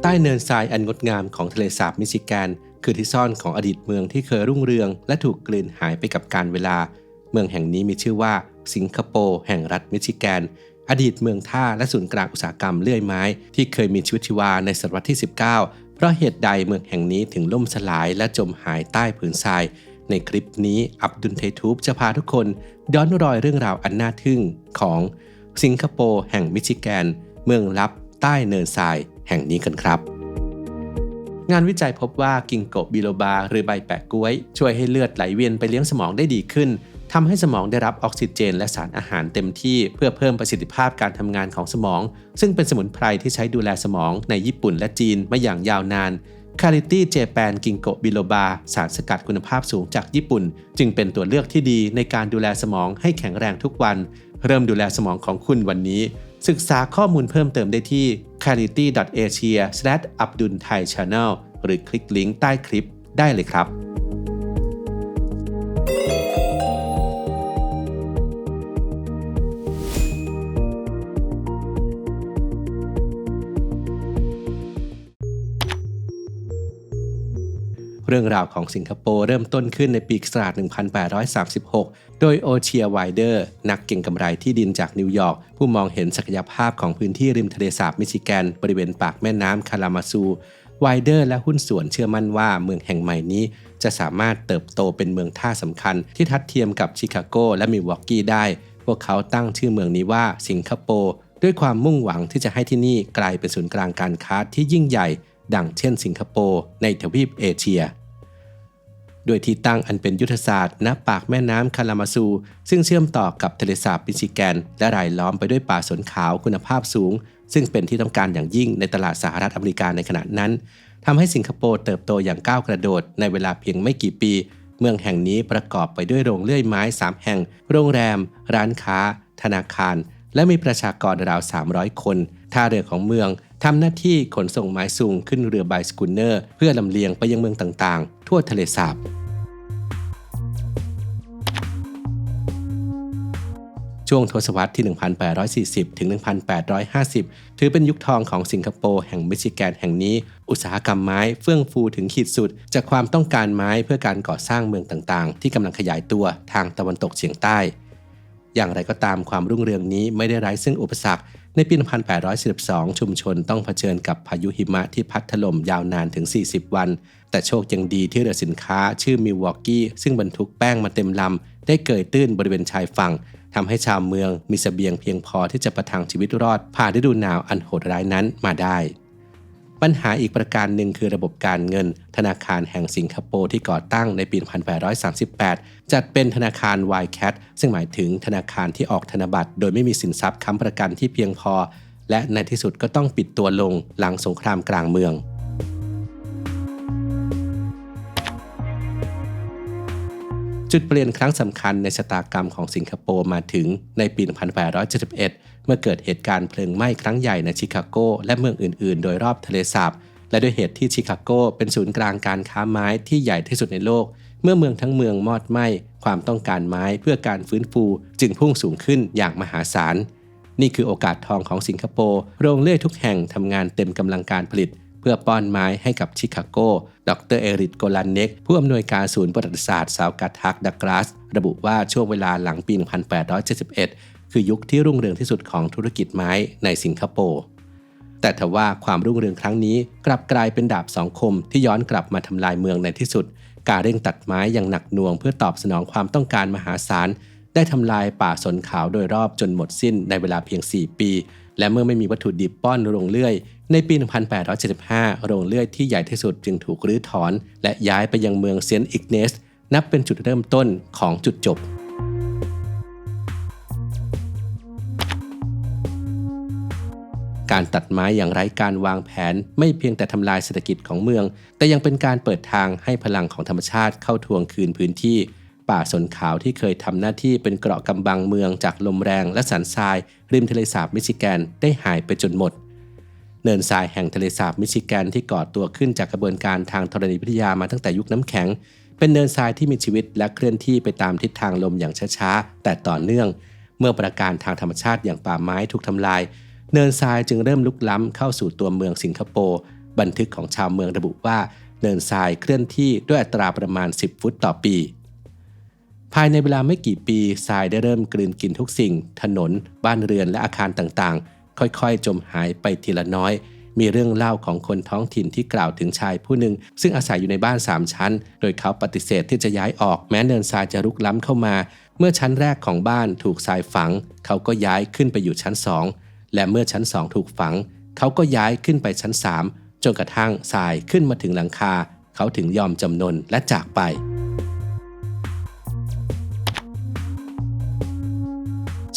ต้เนินทรายอันงดงามของทะเลสาบมิชิแกนคือที่ซ่อนของอดีตเมืองที่เคยรุ่งเรืองและถูกกลืนหายไปกับกาลเวลาเมืองแห่งนี้มีชื่อว่าสิงคโปร์แห่งรัฐมิชิแกนอดีตเมืองท่าและศูนย์กลางอุตสาหกรรมเลื่อยไม้ที่เคยมีชีวิตชีวาในศตวรรษที่ 19 เพราะเหตุใดเมืองแห่งนี้ถึงล่มสลายและจมหายใต้ผืนทรายในคลิปนี้อับดุลเททูบจะพาทุกคนย้อนรอยเรื่องราวอันน่าทึ่งของสิงคโปร์แห่งมิชิแกนเมืองลับใต้เนินทรายแห่งนี้กันครับงานวิจัยพบว่ากิงโกบิโลบาหรือใบแปะก๊วยช่วยให้เลือดไหลเวียนไปเลี้ยงสมองได้ดีขึ้นทำให้สมองได้รับออกซิเจนและสารอาหารเต็มที่เพื่อเพิ่มประสิทธิภาพการทำงานของสมองซึ่งเป็นสมุนไพรที่ใช้ดูแลสมองในญี่ปุ่นและจีนมาอย่างยาวนานคาริตี้เจแปนกิงโกบิโลบาสารสกัดคุณภาพสูงจากญี่ปุ่นจึงเป็นตัวเลือกที่ดีในการดูแลสมองให้แข็งแรงทุกวันเริ่มดูแลสมองของคุณวันนี้ศึกษาข้อมูลเพิ่มเติมได้ที่ charity.asia/abdulthaichannel หรือคลิกลิงก์ใต้คลิปได้เลยครับเรื่องราวของสิงคโปร์เริ่มต้นขึ้นในปีค.ศ. 1836 โดยโอเชียไวเดอร์นักเก็งกำไรที่ดินจากนิวยอร์กผู้มองเห็นศักยภาพของพื้นที่ริมทะเลสาบมิชิแกนบริเวณปากแม่น้ำคาลามาซูไวเดอร์และหุ้นส่วนเชื่อมั่นว่าเมืองแห่งใหม่นี้จะสามารถเติบโตเป็นเมืองท่าสำคัญที่ทัดเทียมกับชิคาโกและมิลวอกกี้ได้พวกเขาตั้งชื่อเมืองนี้ว่าสิงคโปร์ด้วยความมุ่งหวังที่จะให้ที่นี่กลายเป็นศูนย์กลางการค้าที่ยิ่งใหญ่ดังเช่นสิงคโปร์ในทวีปเอเชียโดยที่ตั้งอันเป็นยุทธศาสตร์ณปากแม่น้ำคาลามาซูซึ่งเชื่อมต่อกับทะเลสาบมิชิแกนและรายล้อมไปด้วยป่าสนขาวคุณภาพสูงซึ่งเป็นที่ต้องการอย่างยิ่งในตลาดสหรัฐอเมริกาในขณะนั้นทำให้สิงคโปร์เติบโตอย่างก้าวกระโดดในเวลาเพียงไม่กี่ปีเมืองแห่งนี้ประกอบไปด้วยโรงเลื่อยไม้3แห่งโรงแรมร้านค้าธนาคารและมีประชากรราว300คนท่าเรือของเมืองทำหน้าที่ขนส่งไม้ซุงขึ้นเรือไบสกูเนอร์เพื่อลำเลียงไปยังเมืองต่างๆทั่วทะเลสาบช่วงทศวรรษที่ 1840 ถึง 1850 ถือเป็นยุคทองของสิงคโปร์แห่งมิชิแกนแห่งนี้อุตสาหกรรมไม้เฟื่องฟูถึงขีดสุดจากความต้องการไม้เพื่อการก่อสร้างเมืองต่างๆที่กำลังขยายตัวทางตะวันตกเฉียงใต้อย่างไรก็ตามความรุ่งเรืองนี้ไม่ได้ไร้ซึ่งอุปสรรคในปี 1842 ชุมชนต้องเผชิญกับพายุหิมะที่พัดถล่มยาวนานถึง 40 วันแต่โชคยังดีที่เรือสินค้าชื่อมิลวอกกี้ซึ่งบรรทุกแป้งมาเต็มลำได้เกยตื้นบริเวณชายฝั่งทำให้ชาวเมืองมีเสบียงเพียงพอที่จะประทังชีวิตรอดผ่านฤดูหนาวอันโหดร้ายนั้นมาได้ปัญหาอีกประการหนึ่งคือระบบการเงินธนาคารแห่งสิงคโปร์ที่ก่อตั้งในปี 1838 จัดเป็นธนาคาร YCAT ซึ่งหมายถึงธนาคารที่ออกธนบัตรโดยไม่มีสินทรัพย์ค้ำประกันที่เพียงพอและในที่สุดก็ต้องปิดตัวลงหลังสงครามกลางเมืองจุดเปลี่ยนครั้งสำคัญในชะตากรรมของสิงคโปร์มาถึงในปี 1871 เมื่อเกิดเหตุการณ์เพลิงไหม้ครั้งใหญ่ในชิคาโกและเมืองอื่นๆโดยรอบทะเลสาบและด้วยเหตุที่ชิคาโกเป็นศูนย์กลางการค้าไม้ที่ใหญ่ที่สุดในโลกเมื่อเมืองทั้งเมืองมอดไหม้ความต้องการไม้เพื่อการฟื้นฟูจึงพุ่งสูงขึ้นอย่างมหาศาลนี่คือโอกาสทองของสิงคโปร์โรงเลื่อยทุกแห่งทำงานเต็มกำลังการผลิตเพื่อป้อนไม้ให้กับชิคาโกดร. เอริก โกลันเน็กผู้อำนวยการศูนย์ประวัติศาสตร์ซาวกัตทักดักลาสระบุว่าช่วงเวลาหลังปี 1871 คือยุคที่รุ่งเรืองที่สุดของธุรกิจไม้ในสิงคโปร์แต่ทว่าความรุ่งเรืองครั้งนี้กลับกลายเป็นดาบสองคมที่ย้อนกลับมาทำลายเมืองในที่สุดการเร่งตัดไม้อย่างหนักหน่วงเพื่อตอบสนองความต้องการมหาศาลได้ทำลายป่าสนขาวโดยรอบจนหมดสิ้นในเวลาเพียง 4 ปีและเมื่อไม่มีวัตถุดิบป้อนโรงเลื่อยในปี 1875 โรงเลื่อยที่ใหญ่ที่สุดจึงถูกรื้อถอนและย้ายไปยังเมืองเซนต์อิกเนสนับเป็นจุดเริ่มต้นของจุดจบการตัดไม้อย่างไร้การวางแผนไม่เพียงแต่ทำลายเศรษฐกิจของเมืองแต่ยังเป็นการเปิดทางให้พลังของธรรมชาติเข้าทวงคืนพื้นที่ป่าสนขาวที่เคยทำหน้าที่เป็นเกราะกำบังเมืองจากลมแรงและสันทรายริมทะเลสาบมิชิแกนได้หายไปจนหมดเนินทรายแห่งทะเลสาบมิชิแกนที่ก่อตัวขึ้นจากกระบวนการทางธรณีวิทยามาตั้งแต่ยุคน้ำแข็งเป็นเนินทรายที่มีชีวิตและเคลื่อนที่ไปตามทิศทางลมอย่างช้าๆแต่ต่อเนื่องเมื่อปราการทางธรรมชาติอย่างป่าไม้ถูกทำลายเนินทรายจึงเริ่มลุกล้ำเข้าสู่ตัวเมืองสิงคโปร์ บันทึกของชาวเมืองระบุว่าเนินทรายเคลื่อนที่ด้วยอัตราประมาณ10 ฟุตต่อปีภายในเวลาไม่กี่ปีทรายได้เริ่มกลืนกินทุกสิ่งถนนบ้านเรือนและอาคารต่างๆค่อยๆจมหายไปทีละน้อยมีเรื่องเล่าของคนท้องถิ่นที่กล่าวถึงชายผู้หนึ่งซึ่งอาศัยอยู่ในบ้าน3 ชั้นโดยเขาปฏิเสธที่จะย้ายออกแม้เนินทรายจะรุกล้ำเข้ามาเมื่อชั้นแรกของบ้านถูกทรายฝังเขาก็ย้ายขึ้นไปอยู่ชั้น2และเมื่อชั้น2ถูกฝังเขาก็ย้ายขึ้นไปชั้น3จนกระทั่งทรายขึ้นมาถึงหลังคาเขาถึงยอมจำนนและจากไป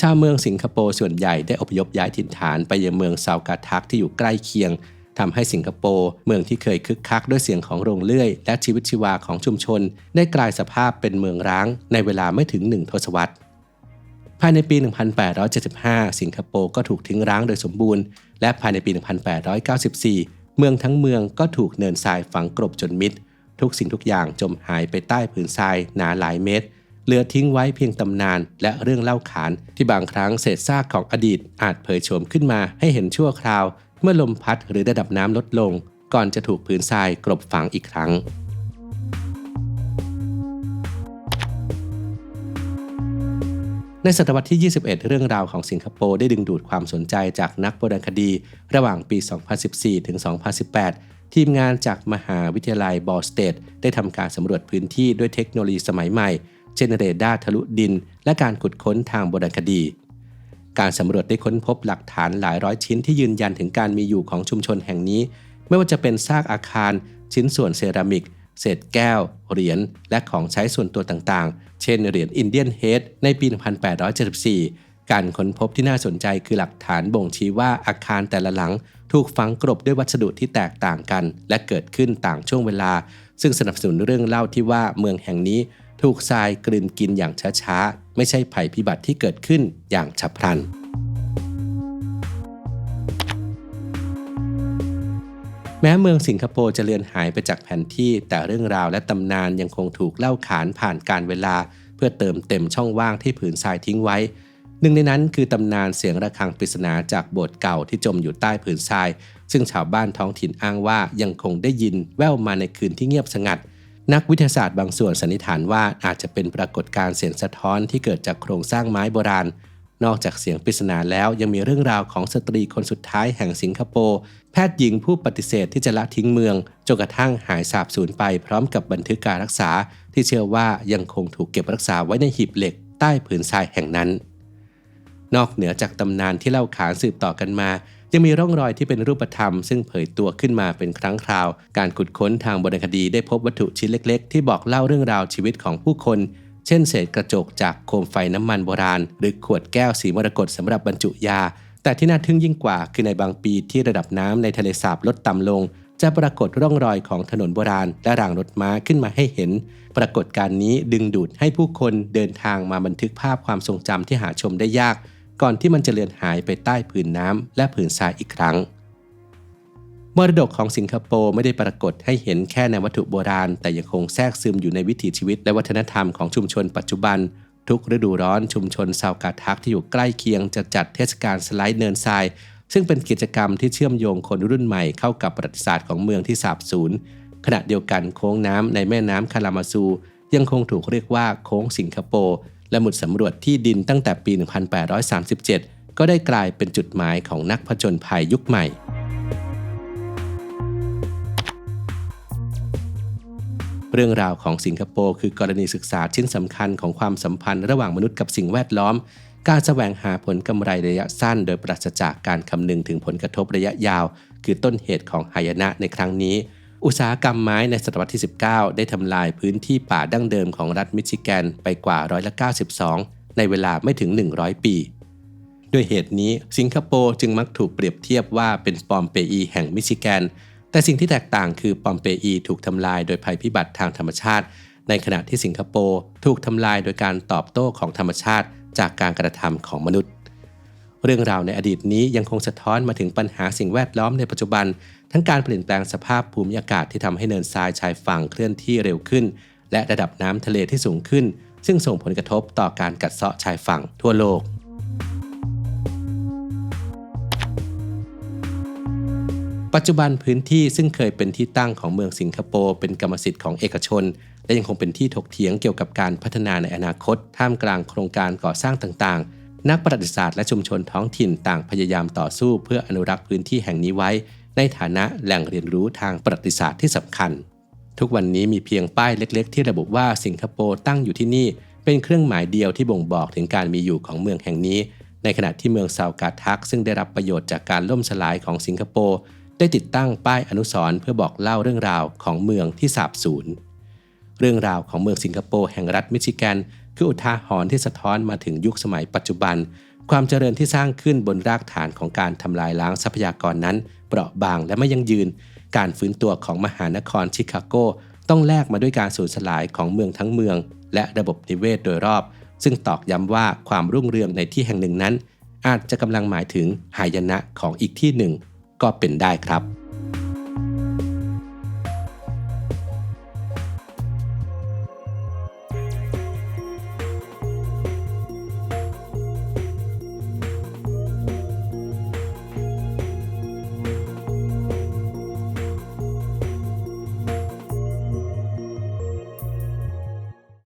ชาวเมืองสิงคโปร์ส่วนใหญ่ได้อพยพย้ายถิ่นฐานไปยังเมืองซาวกาทักที่อยู่ใกล้เคียงทำให้สิงคโปร์เมืองที่เคยคึกคักด้วยเสียงของโรงเลื่อยและชีวิตชีวาของชุมชนได้กลายสภาพเป็นเมืองร้างในเวลาไม่ถึง1 ทศวรรษภายในปี 1875 สิงคโปร์ก็ถูกทิ้งร้างโดยสมบูรณ์และภายในปี 1894 เมืองทั้งเมืองก็ถูกเนินทรายฝังกลบจนมิดทุกสิ่งทุกอย่างจมหายไปใต้ผืนทรายหนาหลายเมตรเหลือทิ้งไว้เพียงตำนานและเรื่องเล่าขานที่บางครั้งเศษซากของอดีตอาจเผยโฉมขึ้นมาให้เห็นชั่วคราวเมื่อลมพัดหรือระดับน้ำลดลงก่อนจะถูกผืนทรายกลบฝังอีกครั้งในศตวรรษที่ 21 เรื่องราวของสิงคโปร์ได้ดึงดูดความสนใจจากนักโบราณคดีระหว่างปี 2014 ถึง 2018 ทีมงานจากมหาวิทยาลัยบอลสเตทได้ทำการสำรวจพื้นที่ด้วยเทคโนโลยีสมัยใหม่เช่นเรดาร์ทะลุดินและการขุดค้นทางโบราณคดีการสำรวจได้ค้นพบหลักฐานหลายร้อยชิ้นที่ยืนยันถึงการมีอยู่ของชุมชนแห่งนี้ไม่ว่าจะเป็นซากอาคารชิ้นส่วนเซรามิกเศษแก้วเหรียญและของใช้ส่วนตัวต่างๆเช่นเหรียญอินเดียนเฮดในปี 1874 การค้นพบที่น่าสนใจคือหลักฐานบ่งชี้ว่าอาคารแต่ละหลังถูกฝังกลบด้วยวัสดุที่แตกต่างกันและเกิดขึ้นต่างช่วงเวลาซึ่งสนับสนุนเรื่องเล่าที่ว่าเมืองแห่งนี้ถูกทรายกลืนกินอย่างช้าๆไม่ใช่ภัยพิบัติที่เกิดขึ้นอย่างฉับพลันแม้เมืองสิงคโปร์จะเลือนหายไปจากแผนที่แต่เรื่องราวและตำนานยังคงถูกเล่าขานผ่านกาลเวลาเพื่อเติมเต็มช่องว่างที่ผืนทรายทิ้งไว้หนึ่งในนั้นคือตำนานเสียงระฆังปริศนาจากโบสถ์เก่าที่จมอยู่ใต้ผืนทรายซึ่งชาวบ้านท้องถิ่นอ้างว่ายังคงได้ยินแว่วมาในคืนที่เงียบสงัดนักวิทยาศาสตร์บางส่วนสันนิษฐานว่าอาจจะเป็นปรากฏการณ์เสียงสะท้อนที่เกิดจากโครงสร้างไม้โบราณนอกจากเสียงปริศนาแล้วยังมีเรื่องราวของสตรีคนสุดท้ายแห่งสิงคโปร์แพทย์หญิงผู้ปฏิเสธที่จะละทิ้งเมืองจนกระทั่งหายสาบสูญไปพร้อมกับบันทึกการรักษาที่เชื่อว่ายังคงถูกเก็บรักษาไว้ในหีบเหล็กใต้ผืนทรายแห่งนั้นนอกเหนือจากตำนานที่เล่าขานสืบต่อกันมายังมีร่องรอยที่เป็นรูปธรรมซึ่งเผยตัวขึ้นมาเป็นครั้งคราวการขุดค้นทางโบราณคดีได้พบวัตถุชิ้นเล็กๆที่บอกเล่าเรื่องราวชีวิตของผู้คนเช่นเศษกระจกจากโคมไฟน้ำมันโบราณหรือขวดแก้วสีมรกตสำหรับบรรจุยาแต่ที่น่าทึ่งยิ่งกว่าคือในบางปีที่ระดับน้ำในทะเลสาบลดต่ำลงจะปรากฏร่องรอยของถนนโบราณและรางรถม้าขึ้นมาให้เห็นปรากฏการณ์นี้ดึงดูดให้ผู้คนเดินทางมาบันทึกภาพความทรงจำที่หาชมได้ยากก่อนที่มันจะเลือนหายไปใต้ผืนน้ำและผืนทรายอีกครั้งมรดกของสิงคโปร์ไม่ได้ปรากฏให้เห็นแค่ในวัตถุโบราณแต่ยังคงแทรกซึมอยู่ในวิถีชีวิตและวัฒนธรรมของชุมชนปัจจุบันทุกฤดูร้อนชุมชนซาวกาทักที่อยู่ใกล้เคียงจะจัดเทศกาลสไลด์เนินทรายซึ่งเป็นกิจกรรมที่เชื่อมโยงคนรุ่นใหม่เข้ากับประวัติศาสตร์ของเมืองที่สาบสูญขณะเดียวกันโค้งน้ำในแม่น้ำคาลามาซูยังคงถูกเรียกว่าโค้งสิงคโปร์และหมุดสำรวจที่ดินตั้งแต่ปี 1837 ก็ได้กลายเป็นจุดหมายของนักผจญภัยยุคใหม่เรื่องราวของสิงคโปร์คือกรณีศึกษาชิ้นสำคัญของความสัมพันธ์ระหว่างมนุษย์กับสิ่งแวดล้อมการแสวงหาผลกำไรระยะสั้นโดยปราศจากการคำนึงถึงผลกระทบระยะยาวคือต้นเหตุของหายนะในครั้งนี้อุตสาหกรรมไม้ในศตวรรษที่ 19 ได้ทำลายพื้นที่ป่าดั้งเดิมของรัฐมิชิแกนไปกว่า92%ในเวลาไม่ถึง100 ปีด้วยเหตุนี้สิงคโปร์จึงมักถูกเปรียบเทียบว่าเป็นปอมเปอีแห่งมิชิแกนแต่สิ่งที่แตกต่างคือปอมเปอีถูกทำลายโดยภัยพิบัติทางธรรมชาติในขณะที่สิงคโปร์ถูกทำลายโดยการตอบโต้ของธรรมชาติจากการกระทำของมนุษย์เรื่องราวในอดีตนี้ยังคงสะท้อนมาถึงปัญหาสิ่งแวดล้อมในปัจจุบันทั้งการเปลี่ยนแปลงสภาพภูมิอากาศที่ทำให้เนินทรายชายฝั่งเคลื่อนที่เร็วขึ้นและระดับน้ำทะเลที่สูงขึ้นซึ่งส่งผลกระทบต่อการกัดเซาะชายฝั่งทั่วโลก ปัจจุบันพื้นที่ซึ่งเคยเป็นที่ตั้งของเมืองสิงคโปร์เป็นกรรมสิทธิ์ของเอกชนและยังคงเป็นที่ถกเถียงเกี่ยวกับการพัฒนาในอนาคตท่ามกลางโครงการก่อสร้างต่างๆนักประวัติศาสตร์และชุมชนท้องถิ่นต่างพยายามต่อสู้เพื่ออนุรักษ์พื้นที่แห่งนี้ไว้ในฐานะแหล่งเรียนรู้ทางประวัติศาสตร์ที่สำคัญทุกวันนี้มีเพียงป้ายเล็กๆที่ระบุว่าสิงคโปร์ตั้งอยู่ที่นี่เป็นเครื่องหมายเดียวที่บ่งบอกถึงการมีอยู่ของเมืองแห่งนี้ในขณะที่เมืองซาวกาทักซึ่งได้รับประโยชน์จากการล่มสลายของสิงคโปร์ได้ติดตั้งป้ายอนุสรณ์เพื่อบอกเล่าเรื่องราวของเมืองที่สาบสูญเรื่องราวของเมืองสิงคโปร์แห่งรัฐมิชิแกนคืออุทาหรณ์ที่สะท้อนมาถึงยุคสมัยปัจจุบันความเจริญที่สร้างขึ้นบนรากฐานของการทำลายล้างทรัพยากรนั้นเปราะบางและไม่ยั่งยืนการฟื้นตัวของมหานครชิคาโกต้องแลกมาด้วยการสูญสลายของเมืองทั้งเมืองและระบบนิเวศโดยรอบซึ่งตอกย้ำว่าความรุ่งเรืองในที่แห่งหนึ่งนั้นอาจจะกำลังหมายถึงหายนะของอีกที่หนึ่งก็เป็นได้ครับ